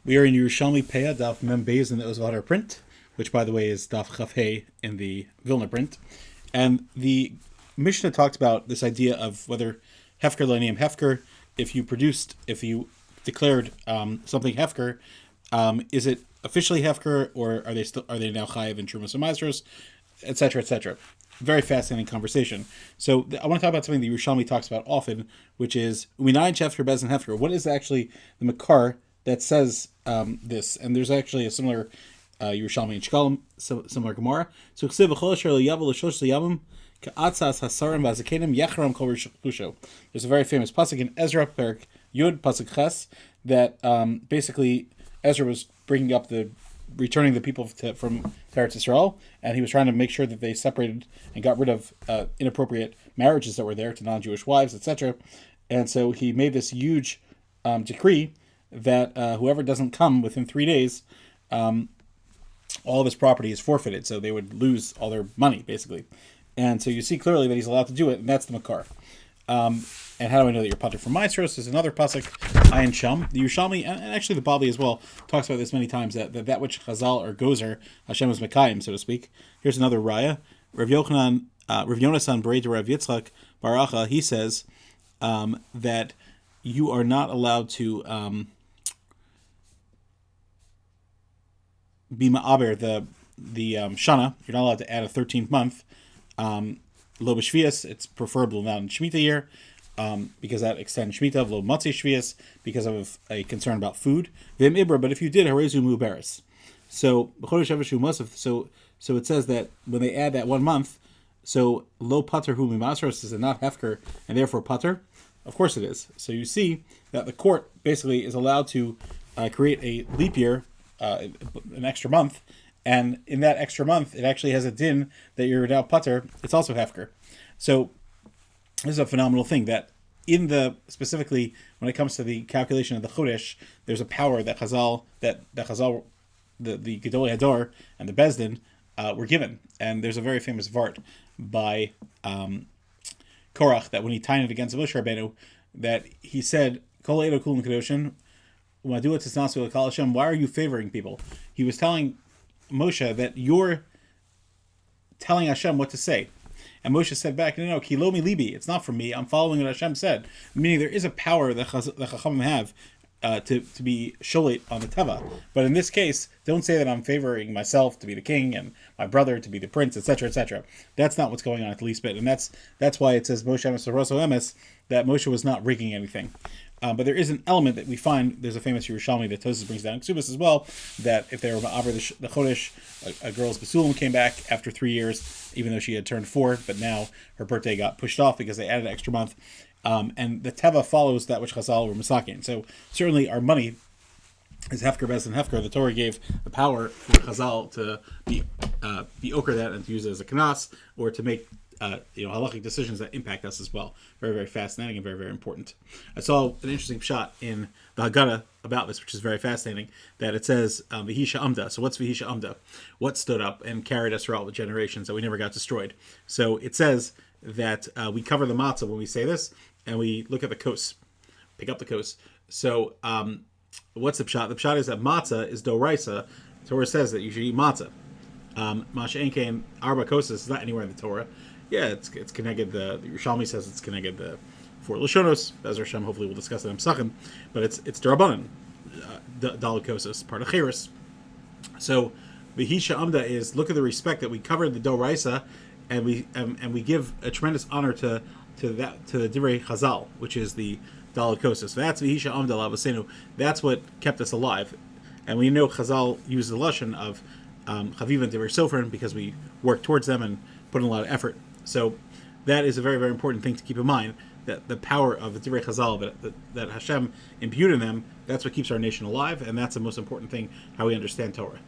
We are in Yerushalmi Peah, Daf Mem Bais in the Ozvater print, which, by the way, is Daf Chaf Hey in the Vilna print. And the Mishnah talked about this idea of whether Hefker Lanium Hefker, if you declared something Hefker, is it officially Hefker, or are they now Chayiv in Trumas and Maestros, etc., etc. Very fascinating conversation. So I want to talk about something that Yerushalmi talks about often, which is Uminayin Hefker Bez and Hefker. What is actually the Makar that says this? And there's actually a similar Yerushalmi and Shkalim, similar Gemara. So there's a very famous pasuk in Ezra, Perik Yud, pasuk Ches, that basically Ezra was bringing up returning the people from Eretz Yisrael, and he was trying to make sure that they separated and got rid of inappropriate marriages that were there to non-Jewish wives, etc. And so he made this huge decree that whoever doesn't come within 3 days, all of his property is forfeited, so they would lose all their money, basically. And so you see clearly that he's allowed to do it, and that's the Makar. And how do I know that you're pater from Maestros? There's another pasuk, Ayin Sham. The Yerushalmi, and actually the Bali as well, talks about this many times, that which Chazal or Gozer, Hashem is Mekayim, so to speak. Here's another Raya. Rav Yonasan Berei to Rav Yitzchak Baracha, he says that you are not allowed to be ma'aber the shana. You're not allowed to add a 13th month. Lo b'shvias, it's preferable not in Shemitah year, because that extends Shemitah. Lo matzei shvias, because of a concern about food. V'im ibra, but if you did, harezu muberes. So so it says that when they add that 1 month, so lo pater hu mimasros is not hefker, and therefore pater. Of course it is. So you see that the court basically is allowed to create a leap year, an extra month, and in that extra month, it actually has a din that you're now pater. It's also hefker. So this is a phenomenal thing that specifically when it comes to the calculation of the chodesh, there's a power that Chazal, the Gedolei Hador and the Bezdin were given, and there's a very famous vart by Korach that when he tined against Moshe Rabbeinu, that he said, "Kol Edo Kulam Kedoshin, why are you favoring people?" He was telling Moshe that you're telling Hashem what to say. And Moshe said back, no, kilomi libi, it's not from me, I'm following what Hashem said. Meaning there is a power that Chachamim have to be sholit on the teva. But in this case, don't say that I'm favoring myself to be the king and my brother to be the prince, etc., etc. That's not what's going on at the least bit. And that's why it says Moshe Emes Rosso Emes, that Moshe was not rigging anything. But there is an element that we find, there's a famous Yerushalmi that Tosas brings down in Ksubas as well, that if they were over the Chodesh, a girl's Basulim came back after 3 years, even though she had turned 4, but now her birthday got pushed off because they added an extra month. And the Teva follows that which Chazal were Masakin. So certainly our money is Hefker, Bez, and Hefker. The Torah gave the power for Chazal to be ochre that and to use it as a kanas, or to make halachic decisions that impact us as well. Very, very fascinating and very, very important. I saw an interesting shot in the Haggadah about this, which is very fascinating, that it says Vihisha Amda. So what's Vihisha Amda? What stood up and carried us throughout the generations that we never got destroyed? So it says that we cover the matzah when we say this, and we look at the kos, pick up the kos. So what's the pshat? The pshat is that matzah is doraisa. The Torah says that you should eat matzah. Masha Enkein Arba Kosas is not anywhere in the Torah. Yeah, it's connected. The Yerushalmi says it's connected the 4 Lashonos. Ezra Hashem, hopefully we'll discuss it in Psachim, but it's Darabanan, Daled Kosas, part of Cheres. So the Hisha Amda is, look at the respect that we covered the Doraisa, and we give a tremendous honor to the Divrei Chazal, which is the Daled Kosas. That's the Hisha Amda Lavasenu. That's what kept us alive, and we know Chazal used the lashon of Chaviv and Divrei Sofrim because we work towards them and put in a lot of effort. So that is a very, very important thing to keep in mind, that the power of the Divrei Chazal that Hashem imbued in them, that's what keeps our nation alive, and that's the most important thing, how we understand Torah.